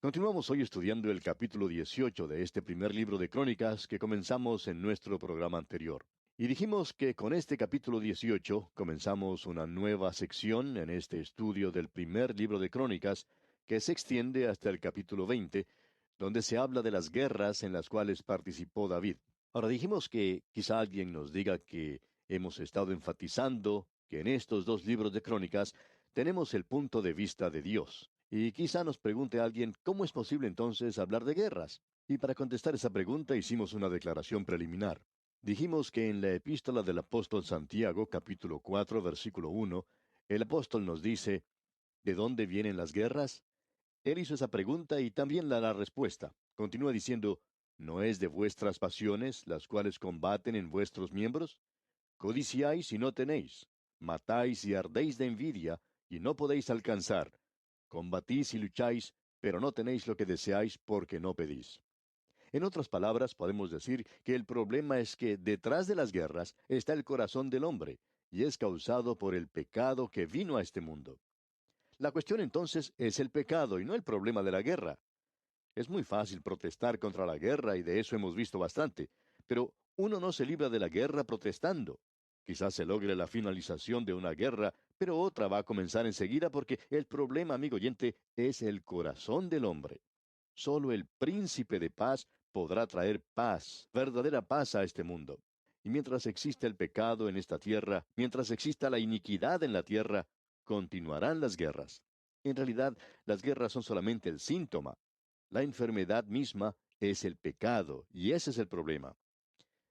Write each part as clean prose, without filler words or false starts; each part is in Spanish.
Continuamos hoy estudiando el capítulo 18 de este primer libro de Crónicas que comenzamos en nuestro programa anterior. Y dijimos que con este capítulo 18 comenzamos una nueva sección en este estudio del primer libro de Crónicas que se extiende hasta el capítulo 20, donde se habla de las guerras en las cuales participó David. Ahora dijimos que quizá alguien nos diga que hemos estado enfatizando que en estos dos libros de Crónicas tenemos el punto de vista de Dios. Y quizá nos pregunte alguien, ¿cómo es posible entonces hablar de guerras? Y para contestar esa pregunta hicimos una declaración preliminar. Dijimos que en la epístola del apóstol Santiago, capítulo 4, versículo 1, el apóstol nos dice, ¿de dónde vienen las guerras? Él hizo esa pregunta y también la respuesta. Continúa diciendo, ¿no es de vuestras pasiones las cuales combaten en vuestros miembros? Codiciáis y no tenéis, matáis y ardéis de envidia, y no podéis alcanzar. Combatís y lucháis, pero no tenéis lo que deseáis porque no pedís. En otras palabras, podemos decir que el problema es que detrás de las guerras está el corazón del hombre, y es causado por el pecado que vino a este mundo. La cuestión entonces es el pecado y no el problema de la guerra. Es muy fácil protestar contra la guerra y de eso hemos visto bastante, pero uno no se libra de la guerra protestando. Quizás se logre la finalización de una guerra, pero otra va a comenzar enseguida porque el problema, amigo oyente, es el corazón del hombre. Solo el príncipe de paz podrá traer paz, verdadera paz a este mundo. Y mientras exista el pecado en esta tierra, mientras exista la iniquidad en la tierra, continuarán las guerras. En realidad, las guerras son solamente el síntoma. La enfermedad misma es el pecado, y ese es el problema.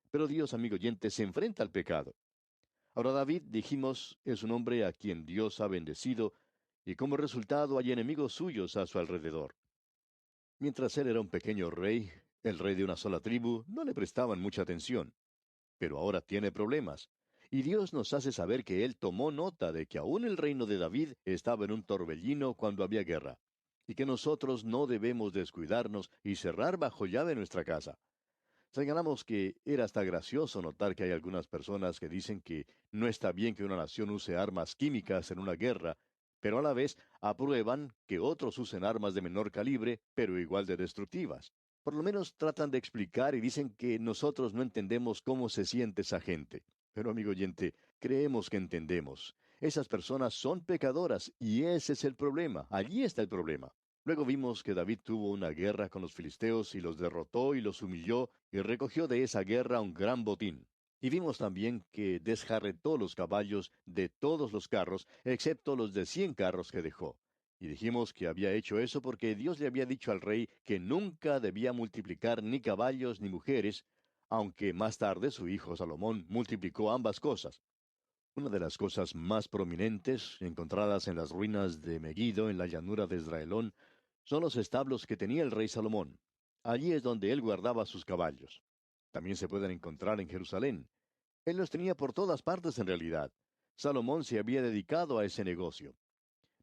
Pero Dios, amigo oyente, se enfrenta al pecado. Ahora David, dijimos, es un hombre a quien Dios ha bendecido, y como resultado hay enemigos suyos a su alrededor. Mientras él era un pequeño rey, el rey de una sola tribu, no le prestaban mucha atención. Pero ahora tiene problemas. Y Dios nos hace saber que Él tomó nota de que aún el reino de David estaba en un torbellino cuando había guerra, y que nosotros no debemos descuidarnos y cerrar bajo llave nuestra casa. Señalamos que era hasta gracioso notar que hay algunas personas que dicen que no está bien que una nación use armas químicas en una guerra, pero a la vez aprueban que otros usen armas de menor calibre, pero igual de destructivas. Por lo menos tratan de explicar y dicen que nosotros no entendemos cómo se siente esa gente. Pero amigo oyente, creemos que entendemos. Esas personas son pecadoras y ese es el problema. Allí está el problema. Luego vimos que David tuvo una guerra con los filisteos y los derrotó y los humilló y recogió de esa guerra un gran botín. Y vimos también que desjarretó los caballos de todos los carros, excepto los de 100 carros que dejó. Y dijimos que había hecho eso porque Dios le había dicho al rey que nunca debía multiplicar ni caballos ni mujeres, aunque más tarde su hijo Salomón multiplicó ambas cosas. Una de las cosas más prominentes, encontradas en las ruinas de Megiddo en la llanura de Israelón, son los establos que tenía el rey Salomón. Allí es donde él guardaba sus caballos. También se pueden encontrar en Jerusalén. Él los tenía por todas partes en realidad. Salomón se había dedicado a ese negocio.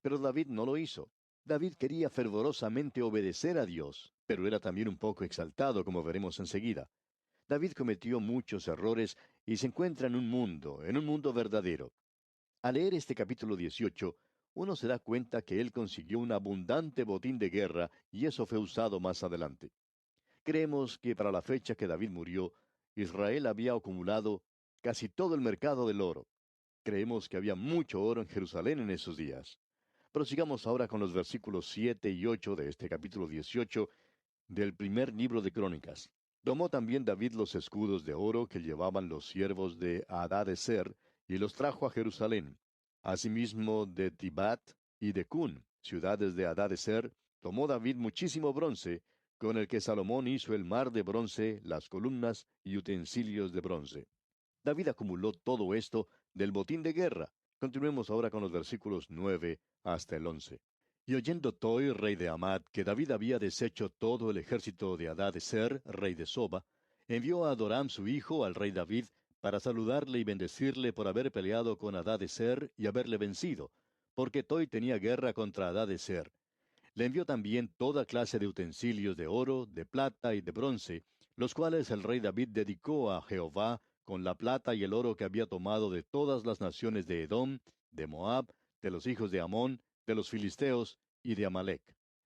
Pero David no lo hizo. David quería fervorosamente obedecer a Dios, pero era también un poco exaltado, como veremos enseguida. David cometió muchos errores y se encuentra en un mundo verdadero. Al leer este capítulo 18, uno se da cuenta que él consiguió un abundante botín de guerra y eso fue usado más adelante. Creemos que para la fecha que David murió, Israel había acumulado casi todo el mercado del oro. Creemos que había mucho oro en Jerusalén en esos días. Prosigamos ahora con los versículos 7 y 8 de este capítulo 18 del primer libro de Crónicas. Tomó también David los escudos de oro que llevaban los siervos de Hadadezer y los trajo a Jerusalén. Asimismo de Tibat y de Cun, ciudades de Hadadezer, tomó David muchísimo bronce, con el que Salomón hizo el mar de bronce, las columnas y utensilios de bronce. David acumuló todo esto del botín de guerra. Continuemos ahora con los versículos 9 hasta el 11. Y oyendo Toi, rey de Amad, que David había deshecho todo el ejército de Hadadezer, rey de Soba, envió a Adoram su hijo al rey David para saludarle y bendecirle por haber peleado con Hadadezer y haberle vencido, porque Toi tenía guerra contra Hadadezer. Le envió también toda clase de utensilios de oro, de plata y de bronce, los cuales el rey David dedicó a Jehová con la plata y el oro que había tomado de todas las naciones de Edom, de Moab, de los hijos de Amón, de los filisteos y de Amalec.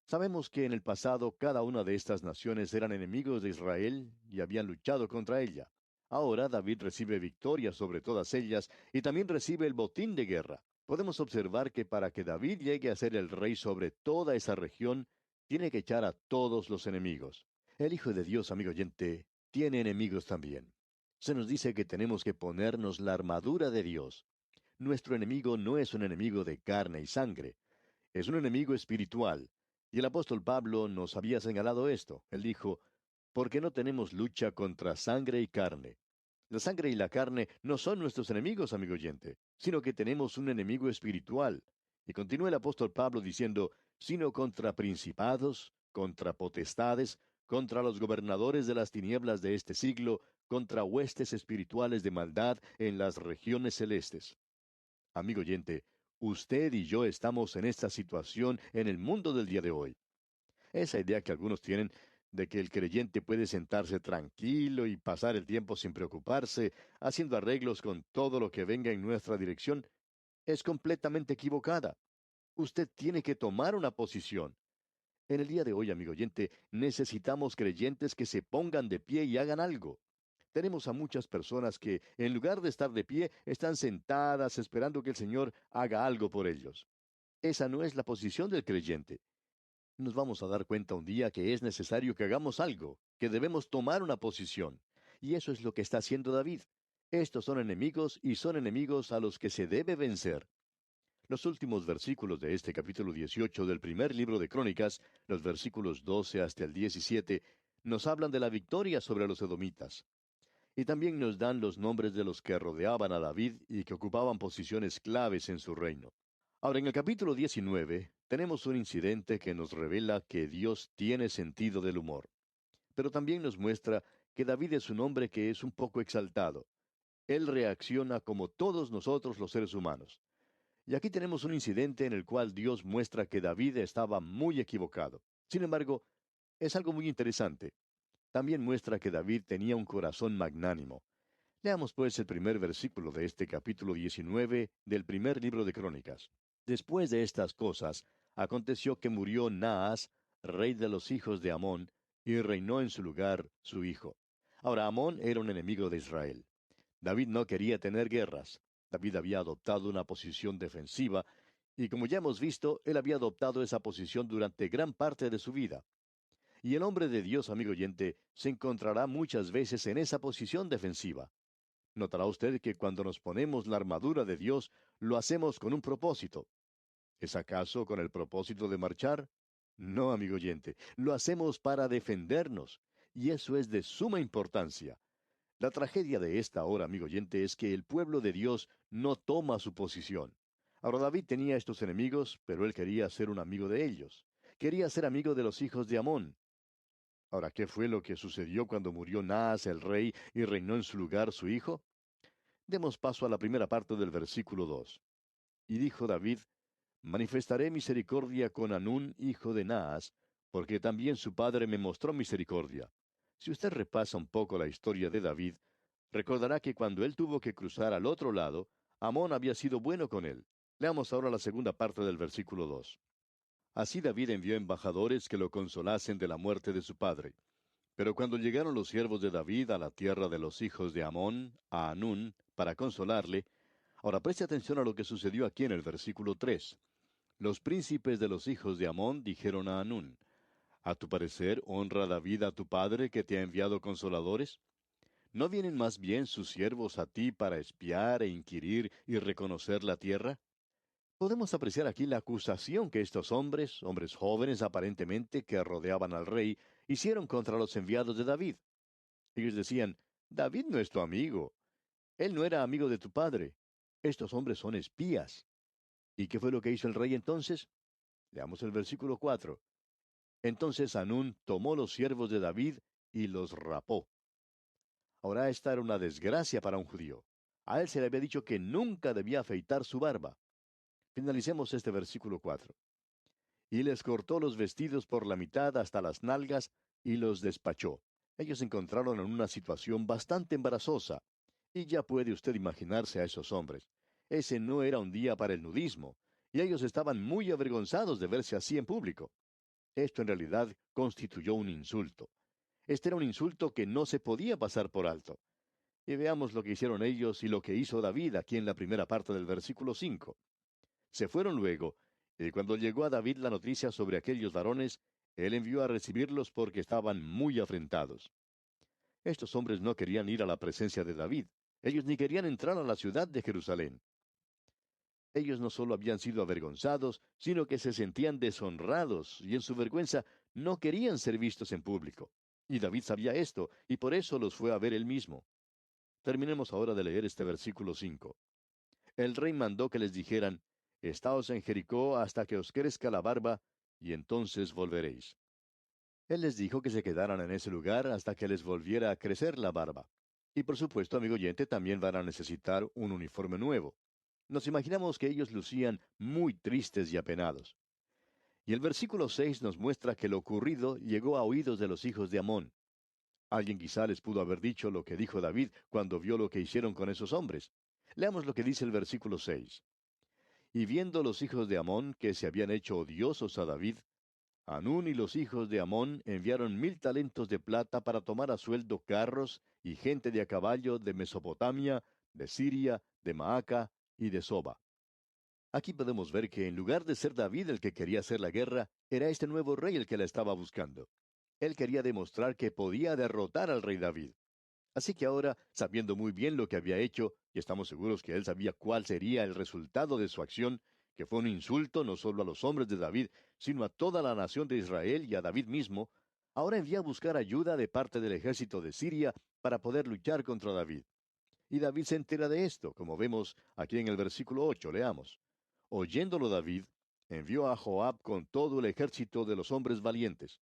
Sabemos que en el pasado cada una de estas naciones eran enemigos de Israel y habían luchado contra ella. Ahora David recibe victoria sobre todas ellas y también recibe el botín de guerra. Podemos observar que para que David llegue a ser el rey sobre toda esa región, tiene que echar a todos los enemigos. El Hijo de Dios, amigo oyente, tiene enemigos también. Se nos dice que tenemos que ponernos la armadura de Dios. Nuestro enemigo no es un enemigo de carne y sangre, es un enemigo espiritual. Y el apóstol Pablo nos había señalado esto. Él dijo, porque no tenemos lucha contra sangre y carne. La sangre y la carne no son nuestros enemigos, amigo oyente, sino que tenemos un enemigo espiritual. Y continúa el apóstol Pablo diciendo, sino contra principados, contra potestades, contra los gobernadores de las tinieblas de este siglo, contra huestes espirituales de maldad en las regiones celestes. Amigo oyente, usted y yo estamos en esta situación en el mundo del día de hoy. Esa idea que algunos tienen de que el creyente puede sentarse tranquilo y pasar el tiempo sin preocuparse, haciendo arreglos con todo lo que venga en nuestra dirección, es completamente equivocada. Usted tiene que tomar una posición. En el día de hoy, amigo oyente, necesitamos creyentes que se pongan de pie y hagan algo. Tenemos a muchas personas que, en lugar de estar de pie, están sentadas esperando que el Señor haga algo por ellos. Esa no es la posición del creyente. Nos vamos a dar cuenta un día que es necesario que hagamos algo, que debemos tomar una posición. Y eso es lo que está haciendo David. Estos son enemigos y son enemigos a los que se debe vencer. Los últimos versículos de este capítulo 18 del primer libro de Crónicas, los versículos 12 hasta el 17, nos hablan de la victoria sobre los edomitas. Y también nos dan los nombres de los que rodeaban a David y que ocupaban posiciones claves en su reino. Ahora, en el capítulo 19 tenemos un incidente que nos revela que Dios tiene sentido del humor. Pero también nos muestra que David es un hombre que es un poco exaltado. Él reacciona como todos nosotros los seres humanos. Y aquí tenemos un incidente en el cual Dios muestra que David estaba muy equivocado. Sin embargo, es algo muy interesante. También muestra que David tenía un corazón magnánimo. Leamos pues el primer versículo de este capítulo 19 del primer libro de Crónicas. Después de estas cosas, aconteció que murió Naas, rey de los hijos de Amón, y reinó en su lugar su hijo. Ahora Amón era un enemigo de Israel. David no quería tener guerras. David había adoptado una posición defensiva, y como ya hemos visto, él había adoptado esa posición durante gran parte de su vida. Y el hombre de Dios, amigo oyente, se encontrará muchas veces en esa posición defensiva. Notará usted que cuando nos ponemos la armadura de Dios, lo hacemos con un propósito. ¿Es acaso con el propósito de marchar? No, amigo oyente, lo hacemos para defendernos, y eso es de suma importancia. La tragedia de esta hora, amigo oyente, es que el pueblo de Dios no toma su posición. Ahora David tenía estos enemigos, pero él quería ser un amigo de ellos. Quería ser amigo de los hijos de Amón. Ahora, ¿qué fue lo que sucedió cuando murió Naas el rey y reinó en su lugar su hijo? Demos paso a la primera parte del versículo 2. Y dijo David, manifestaré misericordia con Anún, hijo de Naas, porque también su padre me mostró misericordia. Si usted repasa un poco la historia de David, recordará que cuando él tuvo que cruzar al otro lado, Amón había sido bueno con él. Leamos ahora la segunda parte del versículo 2. Así David envió embajadores que lo consolasen de la muerte de su padre. Pero cuando llegaron los siervos de David a la tierra de los hijos de Amón, a Anún, para consolarle, ahora preste atención a lo que sucedió aquí en el versículo 3. Los príncipes de los hijos de Amón dijeron a Anún, ¿a tu parecer honra David a tu padre que te ha enviado consoladores? ¿No vienen más bien sus siervos a ti para espiar e inquirir y reconocer la tierra? Podemos apreciar aquí la acusación que estos hombres, hombres jóvenes aparentemente, que rodeaban al rey, hicieron contra los enviados de David. Ellos decían, David no es tu amigo. Él no era amigo de tu padre. Estos hombres son espías. ¿Y qué fue lo que hizo el rey entonces? Leamos el versículo 4. Entonces Anún tomó los siervos de David y los rapó. Ahora esta era una desgracia para un judío. A él se le había dicho que nunca debía afeitar su barba. Finalicemos este versículo 4. Y les cortó los vestidos por la mitad hasta las nalgas y los despachó. Ellos se encontraron en una situación bastante embarazosa. Y ya puede usted imaginarse a esos hombres. Ese no era un día para el nudismo, y ellos estaban muy avergonzados de verse así en público. Esto en realidad constituyó un insulto. Este era un insulto que no se podía pasar por alto. Y veamos lo que hicieron ellos y lo que hizo David aquí en la primera parte del versículo 5. Se fueron luego, y cuando llegó a David la noticia sobre aquellos varones, él envió a recibirlos porque estaban muy afrentados. Estos hombres no querían ir a la presencia de David. Ellos ni querían entrar a la ciudad de Jerusalén. Ellos no solo habían sido avergonzados, sino que se sentían deshonrados y en su vergüenza no querían ser vistos en público. Y David sabía esto, y por eso los fue a ver él mismo. Terminemos ahora de leer este versículo 5. El rey mandó que les dijeran, Estaos en Jericó hasta que os crezca la barba, y entonces volveréis. Él les dijo que se quedaran en ese lugar hasta que les volviera a crecer la barba. Y por supuesto, amigo oyente, también van a necesitar un uniforme nuevo. Nos imaginamos que ellos lucían muy tristes y apenados. Y el versículo 6 nos muestra que lo ocurrido llegó a oídos de los hijos de Amón. Alguien quizá les pudo haber dicho lo que dijo David cuando vio lo que hicieron con esos hombres. Leamos lo que dice el versículo 6. Y viendo los hijos de Amón que se habían hecho odiosos a David, Hanún y los hijos de Amón enviaron 1000 talentos de plata para tomar a sueldo carros y gente de a caballo de Mesopotamia, de Siria, de Maaca y de Soba. Aquí podemos ver que en lugar de ser David el que quería hacer la guerra, era este nuevo rey el que la estaba buscando. Él quería demostrar que podía derrotar al rey David. Así que ahora, sabiendo muy bien lo que había hecho, y estamos seguros que él sabía cuál sería el resultado de su acción, que fue un insulto no solo a los hombres de David, sino a toda la nación de Israel y a David mismo, ahora envía a buscar ayuda de parte del ejército de Siria para poder luchar contra David. Y David se entera de esto, como vemos aquí en el versículo 8, leamos. Oyéndolo David, envió a Joab con todo el ejército de los hombres valientes.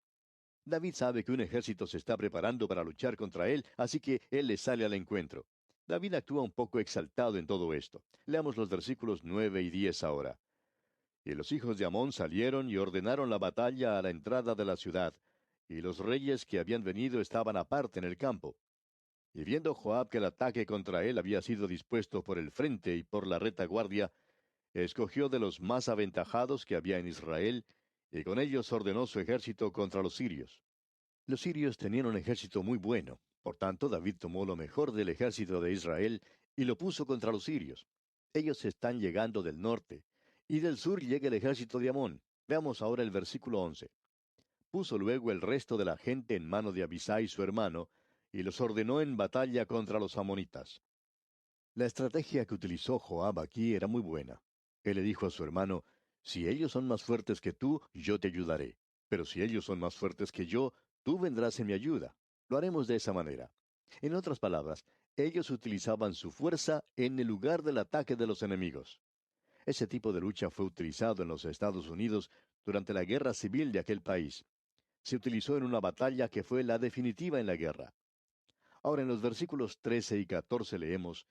David sabe que un ejército se está preparando para luchar contra él, así que él le sale al encuentro. David actúa un poco exaltado en todo esto. Leamos los versículos 9 y 10 ahora. Y los hijos de Amón salieron y ordenaron la batalla a la entrada de la ciudad, y los reyes que habían venido estaban aparte en el campo. Y viendo Joab que el ataque contra él había sido dispuesto por el frente y por la retaguardia, escogió de los más aventajados que había en Israel, y con ellos ordenó su ejército contra los sirios. Los sirios tenían un ejército muy bueno, por tanto David tomó lo mejor del ejército de Israel y lo puso contra los sirios. Ellos están llegando del norte, y del sur llega el ejército de Amón. Veamos ahora el versículo 11. Puso luego el resto de la gente en mano de Abisai su hermano, y los ordenó en batalla contra los amonitas. La estrategia que utilizó Joab aquí era muy buena. Él le dijo a su hermano, si ellos son más fuertes que tú, yo te ayudaré. Pero si ellos son más fuertes que yo, tú vendrás en mi ayuda. Lo haremos de esa manera. En otras palabras, ellos utilizaban su fuerza en el lugar del ataque de los enemigos. Ese tipo de lucha fue utilizado en los Estados Unidos durante la guerra civil de aquel país. Se utilizó en una batalla que fue la definitiva en la guerra. Ahora en los versículos 13 y 14 leemos,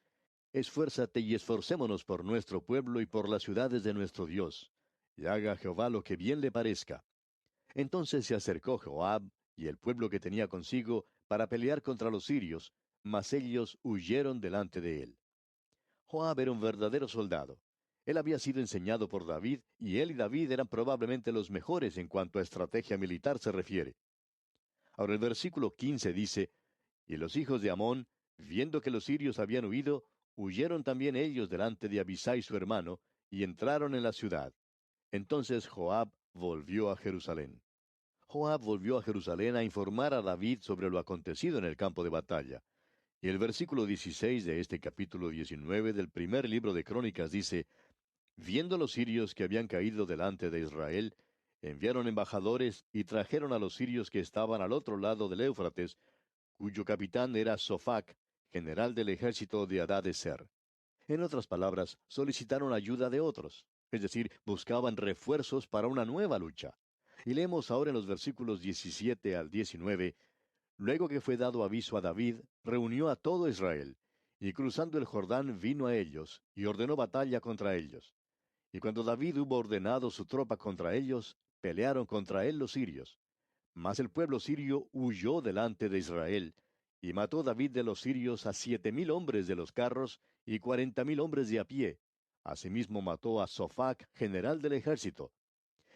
Esfuérzate y esforcémonos por nuestro pueblo y por las ciudades de nuestro Dios, y haga Jehová lo que bien le parezca. Entonces se acercó Joab y el pueblo que tenía consigo para pelear contra los sirios, mas ellos huyeron delante de él. Joab era un verdadero soldado. Él había sido enseñado por David, y él y David eran probablemente los mejores en cuanto a estrategia militar se refiere. Ahora el versículo 15 dice, Y los hijos de Amón, viendo que los sirios habían huido, huyeron también ellos delante de Abisai su hermano, y entraron en la ciudad. Entonces Joab volvió a Jerusalén. Joab volvió a Jerusalén a informar a David sobre lo acontecido en el campo de batalla. Y el versículo 16 de este capítulo 19 del primer libro de Crónicas dice, Viendo los sirios que habían caído delante de Israel, enviaron embajadores y trajeron a los sirios que estaban al otro lado del Éufrates, cuyo capitán era Sofac, general del ejército de Hadadezer. En otras palabras, solicitaron ayuda de otros, es decir, buscaban refuerzos para una nueva lucha. Y leemos ahora en los versículos 17 al 19, luego que fue dado aviso a David, reunió a todo Israel, y cruzando el Jordán vino a ellos, y ordenó batalla contra ellos. Y cuando David hubo ordenado su tropa contra ellos, pelearon contra él los sirios. Mas el pueblo sirio huyó delante de Israel, y mató David de los sirios a 7000 hombres de los carros y 40,000 hombres de a pie. Asimismo mató a Sofac, general del ejército.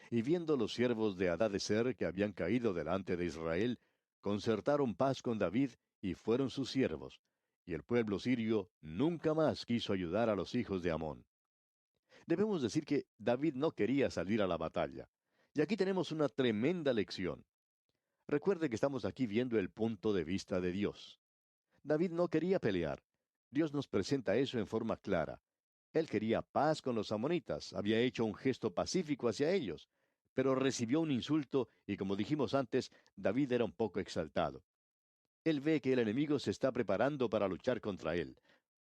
Y viendo los siervos de Hadadezer que habían caído delante de Israel, concertaron paz con David y fueron sus siervos. Y el pueblo sirio nunca más quiso ayudar a los hijos de Amón. Debemos decir que David no quería salir a la batalla. Y aquí tenemos una tremenda lección. Recuerde que estamos aquí viendo el punto de vista de Dios. David no quería pelear. Dios nos presenta eso en forma clara. Él quería paz con los amonitas, había hecho un gesto pacífico hacia ellos, pero recibió un insulto y como dijimos antes, David era un poco exaltado. Él ve que el enemigo se está preparando para luchar contra él.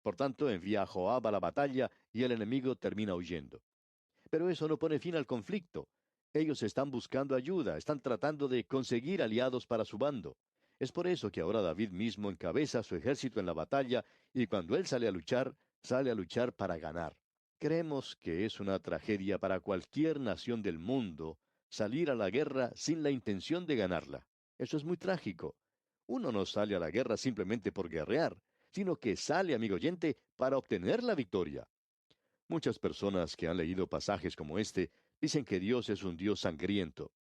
Por tanto, envía a Joab a la batalla y el enemigo termina huyendo. Pero eso no pone fin al conflicto. Ellos están buscando ayuda, están tratando de conseguir aliados para su bando. Es por eso que ahora David mismo encabeza su ejército en la batalla y cuando él sale a luchar para ganar. Creemos que es una tragedia para cualquier nación del mundo salir a la guerra sin la intención de ganarla. Eso es muy trágico. Uno no sale a la guerra simplemente por guerrear, sino que sale, amigo oyente, para obtener la victoria. Muchas personas que han leído pasajes como este dicen que Dios es un Dios sangriento.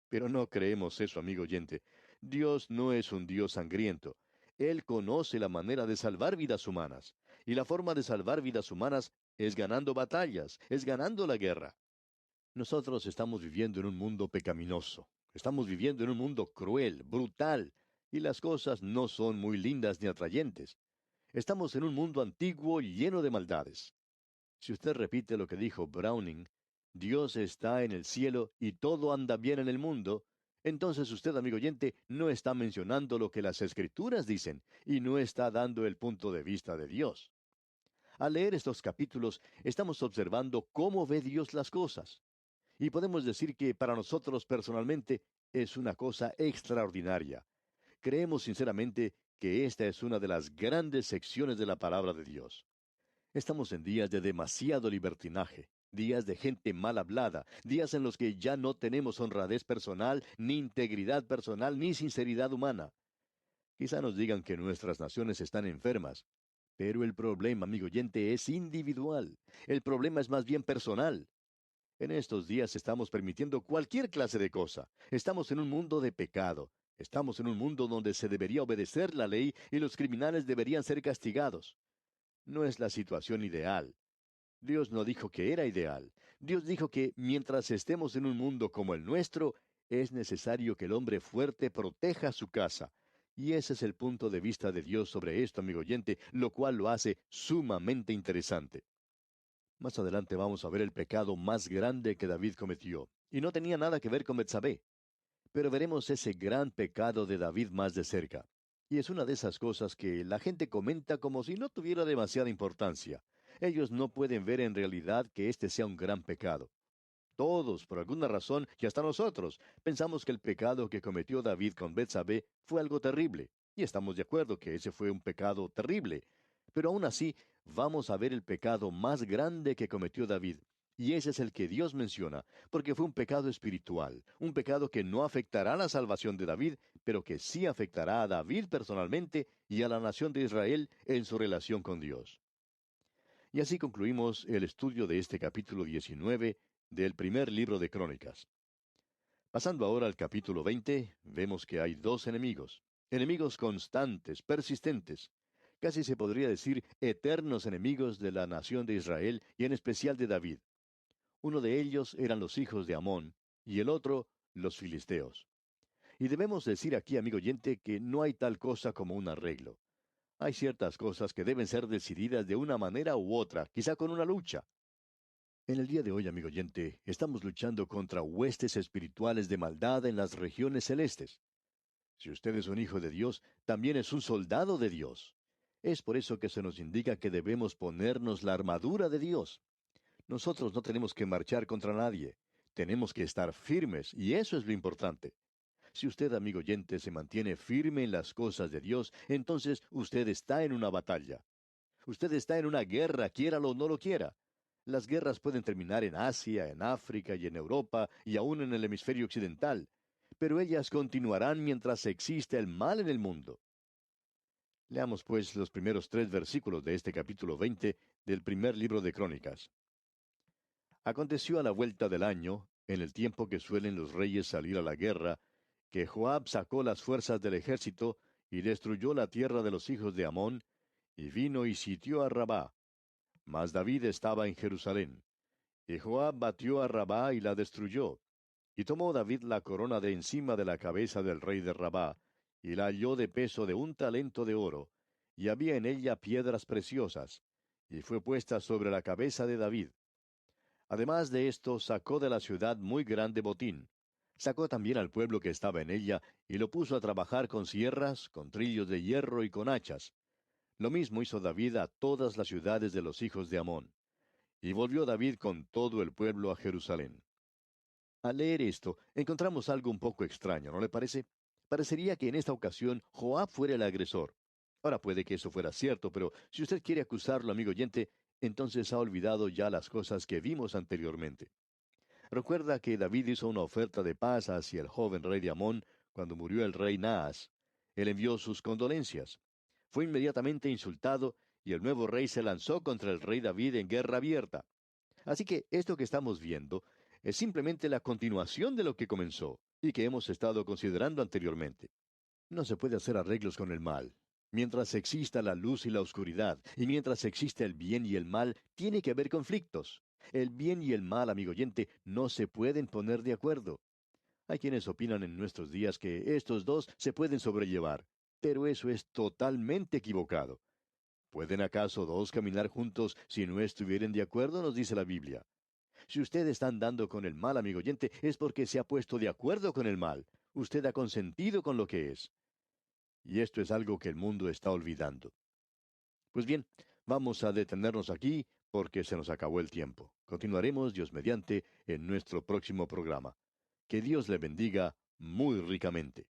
Pero no creemos eso, amigo oyente. Dios no es un Dios sangriento. Él conoce la manera de salvar vidas humanas. Y la forma de salvar vidas humanas es ganando batallas, es ganando la guerra. Nosotros estamos viviendo en un mundo pecaminoso. Estamos viviendo en un mundo cruel, brutal, y las cosas no son muy lindas ni atrayentes. Estamos en un mundo antiguo y lleno de maldades. Si usted repite lo que dijo Browning, Dios está en el cielo y todo anda bien en el mundo, entonces usted, amigo oyente, no está mencionando lo que las Escrituras dicen y no está dando el punto de vista de Dios. Al leer estos capítulos, estamos observando cómo ve Dios las cosas. Y podemos decir que para nosotros personalmente es una cosa extraordinaria. Creemos sinceramente que esta es una de las grandes secciones de la palabra de Dios. Estamos en días de demasiado libertinaje, días de gente mal hablada, días en los que ya no tenemos honradez personal, ni integridad personal, ni sinceridad humana. Quizá nos digan que nuestras naciones están enfermas, pero el problema, amigo oyente, es individual. El problema es más bien personal. En estos días estamos permitiendo cualquier clase de cosa. Estamos en un mundo de pecado. Estamos en un mundo donde se debería obedecer la ley y los criminales deberían ser castigados. No es la situación ideal. Dios no dijo que era ideal. Dios dijo que mientras estemos en un mundo como el nuestro, es necesario que el hombre fuerte proteja su casa. Y ese es el punto de vista de Dios sobre esto, amigo oyente, lo cual lo hace sumamente interesante. Más adelante vamos a ver el pecado más grande que David cometió, y no tenía nada que ver con Betsabé. Pero veremos ese gran pecado de David más de cerca. Y es una de esas cosas que la gente comenta como si no tuviera demasiada importancia. Ellos no pueden ver en realidad que este sea un gran pecado. Todos, por alguna razón, y hasta nosotros, pensamos que el pecado que cometió David con Betsabé fue algo terrible. Y estamos de acuerdo que ese fue un pecado terrible. Pero aún así, vamos a ver el pecado más grande que cometió David. Y ese es el que Dios menciona, porque fue un pecado espiritual, un pecado que no afectará la salvación de David, pero que sí afectará a David personalmente y a la nación de Israel en su relación con Dios. Y así concluimos el estudio de este capítulo 19 del primer libro de Crónicas. Pasando ahora al capítulo 20, vemos que hay dos enemigos, enemigos constantes, persistentes, casi se podría decir eternos enemigos de la nación de Israel y en especial de David. Uno de ellos eran los hijos de Amón y el otro los filisteos. Y debemos decir aquí, amigo oyente, que no hay tal cosa como un arreglo. Hay ciertas cosas que deben ser decididas de una manera u otra, quizá con una lucha. En el día de hoy, amigo oyente, estamos luchando contra huestes espirituales de maldad en las regiones celestes. Si usted es un hijo de Dios, también es un soldado de Dios. Es por eso que se nos indica que debemos ponernos la armadura de Dios. Nosotros no tenemos que marchar contra nadie. Tenemos que estar firmes, y eso es lo importante. Si usted, amigo oyente, se mantiene firme en las cosas de Dios, entonces usted está en una batalla. Usted está en una guerra, quiéralo o no lo quiera. Las guerras pueden terminar en Asia, en África y en Europa, y aún en el hemisferio occidental, pero ellas continuarán mientras exista el mal en el mundo. Leamos pues los primeros 3 versículos de este capítulo 20 del primer libro de Crónicas. Aconteció a la vuelta del año, en el tiempo que suelen los reyes salir a la guerra, que Joab sacó las fuerzas del ejército y destruyó la tierra de los hijos de Amón, y vino y sitió a Rabá. Mas David estaba en Jerusalén. Y Joab batió a Rabá y la destruyó. Y tomó David la corona de encima de la cabeza del rey de Rabá, y la halló de peso de 1 talento de oro, y había en ella piedras preciosas, y fue puesta sobre la cabeza de David. Además de esto, sacó de la ciudad muy grande botín. Sacó también al pueblo que estaba en ella, y lo puso a trabajar con sierras, con trillos de hierro y con hachas. Lo mismo hizo David a todas las ciudades de los hijos de Amón. Y volvió David con todo el pueblo a Jerusalén. Al leer esto, encontramos algo un poco extraño, ¿no le parece? Parecería que en esta ocasión Joab fuera el agresor. Ahora puede que eso fuera cierto, pero si usted quiere acusarlo, amigo oyente, entonces ha olvidado ya las cosas que vimos anteriormente. Recuerda que David hizo una oferta de paz hacia el joven rey de Amón cuando murió el rey Naas. Él envió sus condolencias. Fue inmediatamente insultado y el nuevo rey se lanzó contra el rey David en guerra abierta. Así que esto que estamos viendo es simplemente la continuación de lo que comenzó y que hemos estado considerando anteriormente. No se puede hacer arreglos con el mal. Mientras exista la luz y la oscuridad, y mientras exista el bien y el mal, tiene que haber conflictos. El bien y el mal, amigo oyente, no se pueden poner de acuerdo. Hay quienes opinan en nuestros días que estos dos se pueden sobrellevar, pero eso es totalmente equivocado. ¿Pueden acaso dos caminar juntos si no estuvieren de acuerdo? Nos dice la Biblia. Si usted está andando con el mal, amigo oyente, es porque se ha puesto de acuerdo con el mal. Usted ha consentido con lo que es. Y esto es algo que el mundo está olvidando. Pues bien, vamos a detenernos aquí porque se nos acabó el tiempo. Continuaremos, Dios mediante, en nuestro próximo programa. Que Dios le bendiga muy ricamente.